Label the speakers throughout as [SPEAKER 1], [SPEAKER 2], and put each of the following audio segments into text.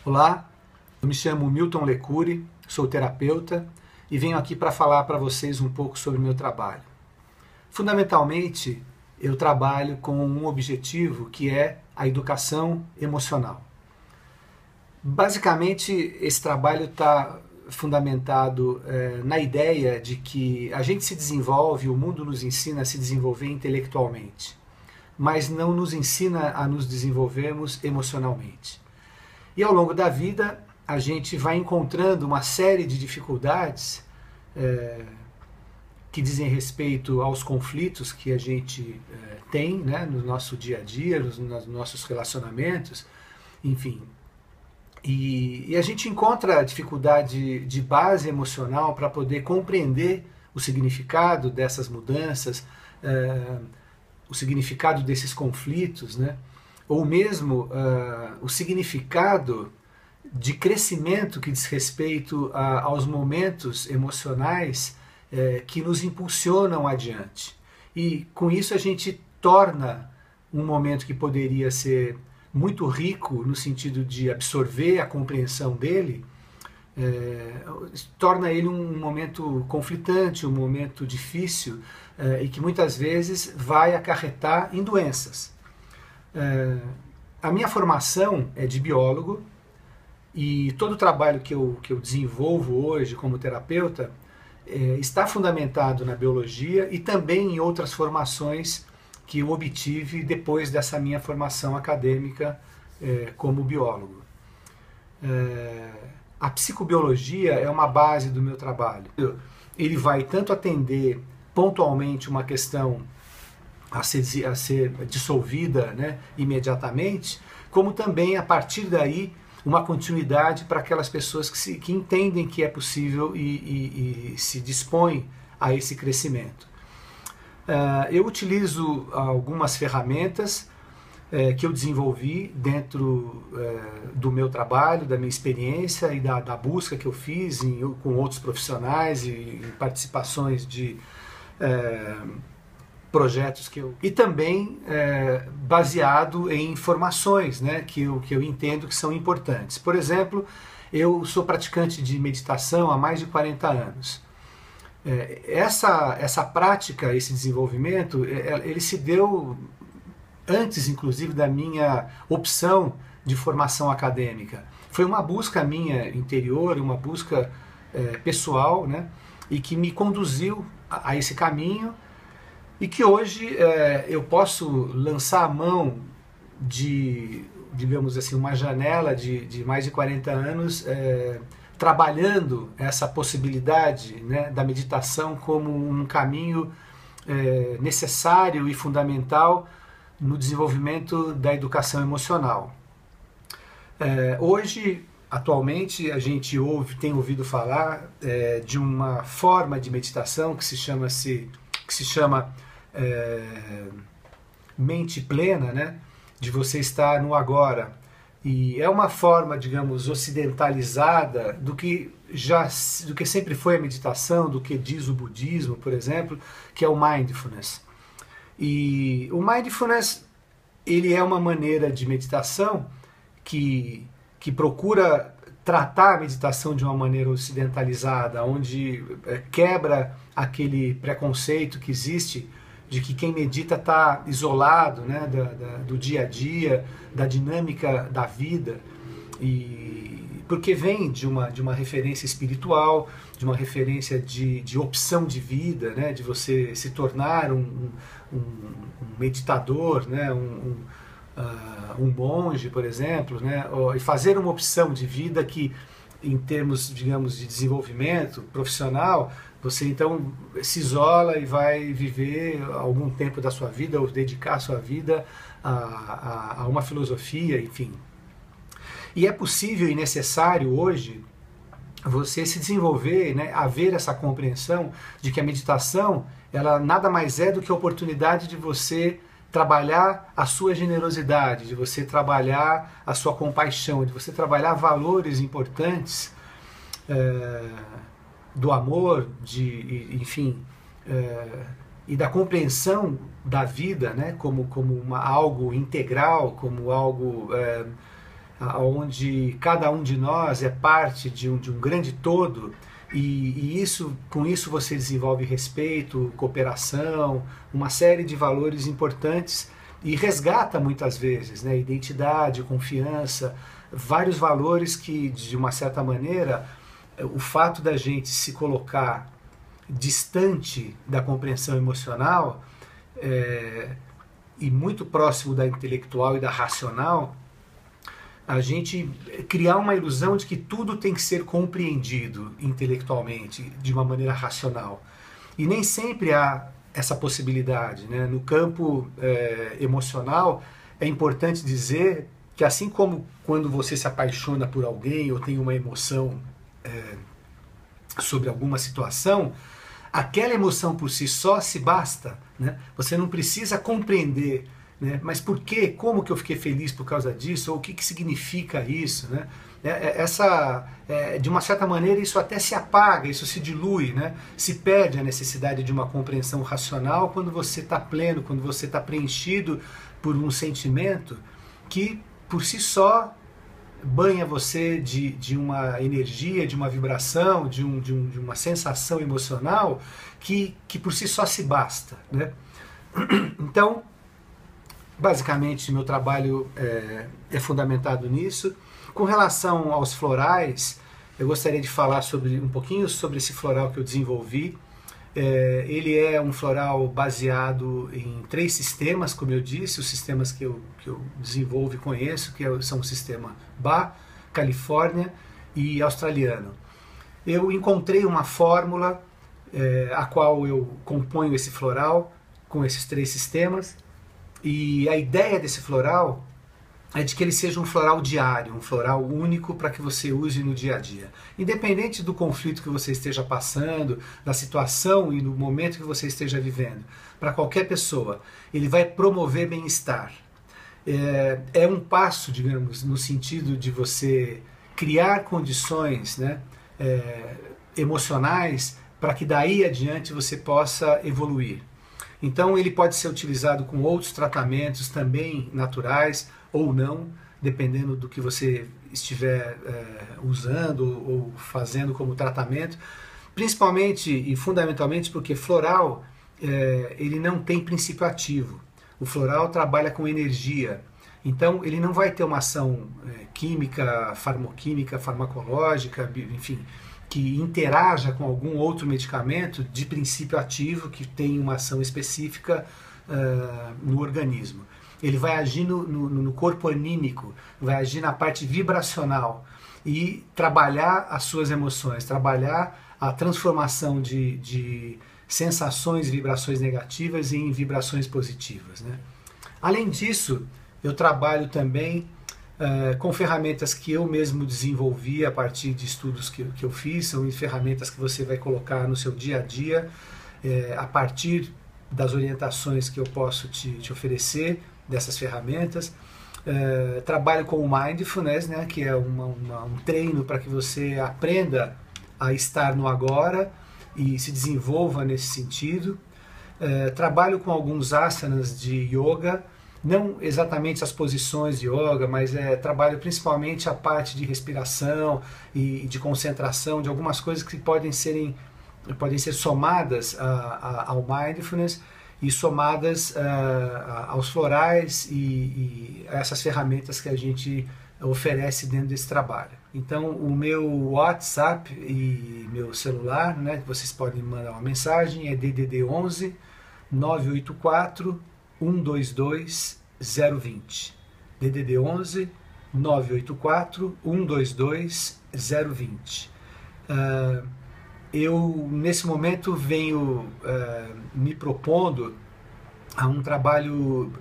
[SPEAKER 1] Olá, eu me chamo Milton Lecuri, sou terapeuta e venho aqui para falar para vocês um pouco sobre o meu trabalho. Fundamentalmente, eu trabalho com um objetivo que é a educação emocional. Basicamente, esse trabalho está fundamentado na ideia de que a gente se desenvolve, o mundo nos ensina a se desenvolver intelectualmente, mas não nos ensina a nos desenvolvermos emocionalmente. E ao longo da vida, a gente vai encontrando uma série de dificuldades que dizem respeito aos conflitos que a gente tem, né, no nosso dia a dia, nos nossos relacionamentos, enfim. E a gente encontra dificuldade de base emocional para poder compreender o significado dessas mudanças, o significado desses conflitos, né? Ou mesmo o significado de crescimento que diz respeito aos momentos emocionais que nos impulsionam adiante. E com isso a gente torna um momento que poderia ser muito rico no sentido de absorver a compreensão dele, torna ele um momento conflitante, um momento difícil e que muitas vezes vai acarretar em doenças. A minha formação é de biólogo e todo o trabalho que eu desenvolvo hoje como terapeuta está fundamentado na biologia e também em outras formações que eu obtive depois dessa minha formação acadêmica como biólogo. A psicobiologia é uma base do meu trabalho. Ele vai tanto atender pontualmente uma questão a ser dissolvida, né, imediatamente, como também, a partir daí, uma continuidade para aquelas pessoas que entendem que é possível e se dispõem a esse crescimento. Eu utilizo algumas ferramentas que eu desenvolvi dentro do meu trabalho, da minha experiência e da busca que eu fiz com outros profissionais e em participações de projetos e também baseado em informações, né, que eu entendo que são importantes. Por exemplo, eu sou praticante de meditação há mais de 40 anos. Essa prática, esse desenvolvimento, ele se deu antes, inclusive, da minha opção de formação acadêmica. Foi uma busca minha interior, uma busca pessoal, né, e que me conduziu a esse caminho, e que hoje eu posso lançar a mão de, digamos assim, uma janela de mais de 40 anos trabalhando essa possibilidade, né, da meditação como um caminho necessário e fundamental no desenvolvimento da educação emocional. Hoje, atualmente, a gente tem ouvido falar de uma forma de meditação que se chama mente plena, né? De você estar no agora. E é uma forma, digamos, ocidentalizada do que sempre foi a meditação, do que diz o budismo, por exemplo, que é o mindfulness. E o mindfulness, ele é uma maneira de meditação que procura tratar a meditação de uma maneira ocidentalizada, onde quebra aquele preconceito que existe de que quem medita está isolado, né, do dia a dia, da dinâmica da vida, e porque vem de uma referência espiritual, de uma referência de opção de vida, né, de você se tornar um meditador, né, um monge, por exemplo, né, e fazer uma opção de vida que, em termos, digamos, de desenvolvimento profissional, você então se isola e vai viver algum tempo da sua vida ou dedicar a sua vida a uma filosofia, enfim. E é possível e necessário hoje você se desenvolver, né, haver essa compreensão de que a meditação, ela nada mais é do que a oportunidade de você trabalhar a sua generosidade, de você trabalhar a sua compaixão, de você trabalhar valores importantes do amor, enfim, e da compreensão da vida, né, como algo integral, como algo onde cada um de nós é parte de um grande todo, e com isso você desenvolve respeito, cooperação, uma série de valores importantes e resgata muitas vezes, né, identidade, confiança, vários valores que, de uma certa maneira, o fato da gente se colocar distante da compreensão emocional e muito próximo da intelectual e da racional, a gente criar uma ilusão de que tudo tem que ser compreendido intelectualmente, de uma maneira racional. E nem sempre há essa possibilidade, né? No campo emocional, é importante dizer que, assim como quando você se apaixona por alguém ou tem uma emoção sobre alguma situação, aquela emoção por si só se basta, né? Você não precisa compreender, né? Mas por quê? Como que eu fiquei feliz por causa disso? Ou o que que significa isso, né? De uma certa maneira, isso até se apaga, isso se dilui, né? Se perde a necessidade de uma compreensão racional quando você está pleno, quando você está preenchido por um sentimento que, por si só, banha você de uma energia, de uma vibração, de uma sensação emocional que por si só se basta, né? Então, basicamente, meu trabalho é fundamentado nisso. Com relação aos florais, eu gostaria de falar um pouquinho sobre esse floral que eu desenvolvi. Ele é um floral baseado em 3 sistemas, como eu disse, os sistemas que eu desenvolvo e conheço, que são o sistema Ba, Califórnia e australiano. Eu encontrei uma fórmula a qual eu componho esse floral com esses 3 sistemas, e a ideia desse floral é de que ele seja um floral diário, um floral único para que você use no dia a dia. Independente do conflito que você esteja passando, da situação e do momento que você esteja vivendo, para qualquer pessoa, ele vai promover bem-estar. É um passo, digamos, no sentido de você criar condições, né, emocionais para que daí adiante você possa evoluir. Então ele pode ser utilizado com outros tratamentos também naturais ou não, dependendo do que você estiver usando ou fazendo como tratamento, principalmente e fundamentalmente porque floral ele não tem princípio ativo. O floral trabalha com energia, então ele não vai ter uma ação química, farmoquímica, farmacológica, enfim, que interaja com algum outro medicamento de princípio ativo que tem uma ação específica no organismo. Ele vai agir no corpo anímico, vai agir na parte vibracional e trabalhar as suas emoções, trabalhar a transformação de sensações e vibrações negativas em vibrações positivas, né? Além disso, eu trabalho também com ferramentas que eu mesmo desenvolvi a partir de estudos que eu fiz, são ferramentas que você vai colocar no seu dia a dia, a partir das orientações que eu posso te oferecer, dessas ferramentas. Trabalho com o Mindfulness, né, que é um treino para que você aprenda a estar no agora e se desenvolva nesse sentido. Trabalho com alguns asanas de yoga, não exatamente as posições de yoga, mas trabalho principalmente a parte de respiração e de concentração, de algumas coisas que podem ser somadas ao Mindfulness e somadas aos florais e a essas ferramentas que a gente oferece dentro desse trabalho. Então, o meu WhatsApp e meu celular, né, que vocês podem mandar uma mensagem, é DDD 11 984 122 020. DDD 11 984 122 020. Eu, nesse momento, venho me propondo a um trabalho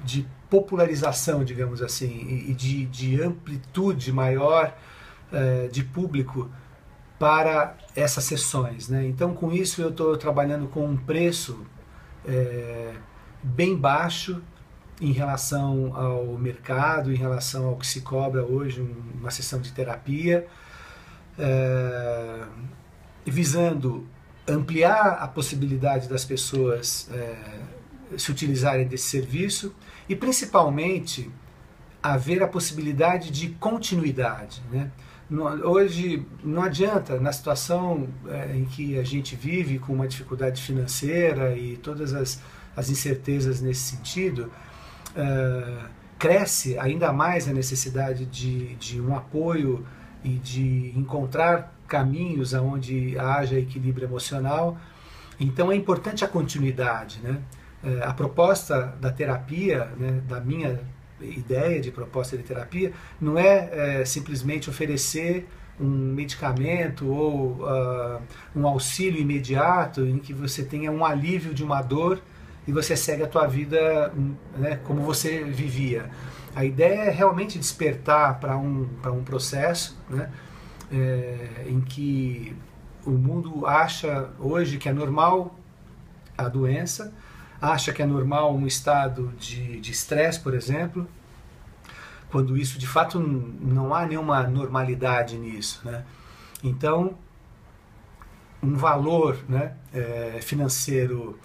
[SPEAKER 1] de popularização, digamos assim, e de amplitude maior de público para essas sessões, né? Então, com isso, eu estou trabalhando com um preço bem baixo em relação ao mercado, em relação ao que se cobra hoje uma sessão de terapia, visando ampliar a possibilidade das pessoas se utilizarem desse serviço e principalmente haver a possibilidade de continuidade, né? Hoje não adianta, na situação em que a gente vive com uma dificuldade financeira e todas as incertezas nesse sentido, cresce ainda mais a necessidade de um apoio e de encontrar caminhos onde haja equilíbrio emocional. Então é importante a continuidade, né? A proposta da terapia, né, da minha ideia de proposta de terapia, não é simplesmente oferecer um medicamento ou um auxílio imediato em que você tenha um alívio de uma dor e você segue a tua vida, né, como você vivia. A ideia é realmente despertar para um processo, né, em que o mundo acha hoje que é normal a doença, acha que é normal um estado de estresse, por exemplo, quando isso de fato não há nenhuma normalidade nisso, né? Então, um valor, né, financeiro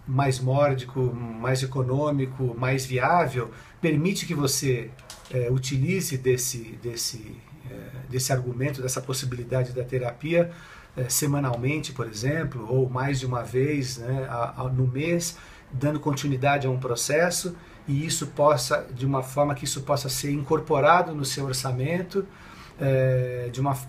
[SPEAKER 1] mais mórdico, mais econômico, mais viável, permite que você utilize desse argumento, dessa possibilidade da terapia semanalmente, por exemplo, ou mais de uma vez, né, no mês, dando continuidade a um processo, e isso possa, de uma forma que isso possa ser incorporado no seu orçamento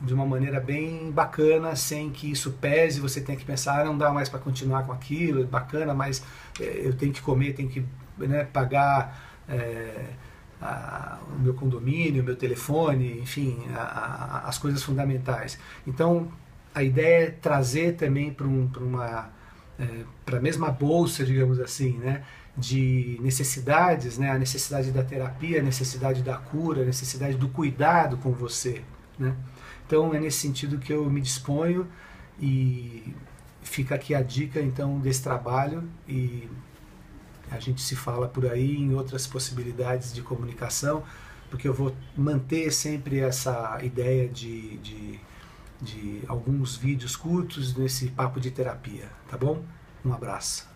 [SPEAKER 1] de uma maneira bem bacana, sem que isso pese, você tenha que pensar, não dá mais para continuar com aquilo, é bacana, mas eu tenho que comer, tenho que, né, pagar o meu condomínio, o meu telefone, enfim, as coisas fundamentais. Então, a ideia é trazer também para a mesma bolsa, digamos assim, né, de necessidades, né, a necessidade da terapia, a necessidade da cura, a necessidade do cuidado com você, né? Então é nesse sentido que eu me disponho, e fica aqui a dica então desse trabalho, e a gente se fala por aí em outras possibilidades de comunicação, porque eu vou manter sempre essa ideia de alguns vídeos curtos nesse papo de terapia, tá bom? Um abraço.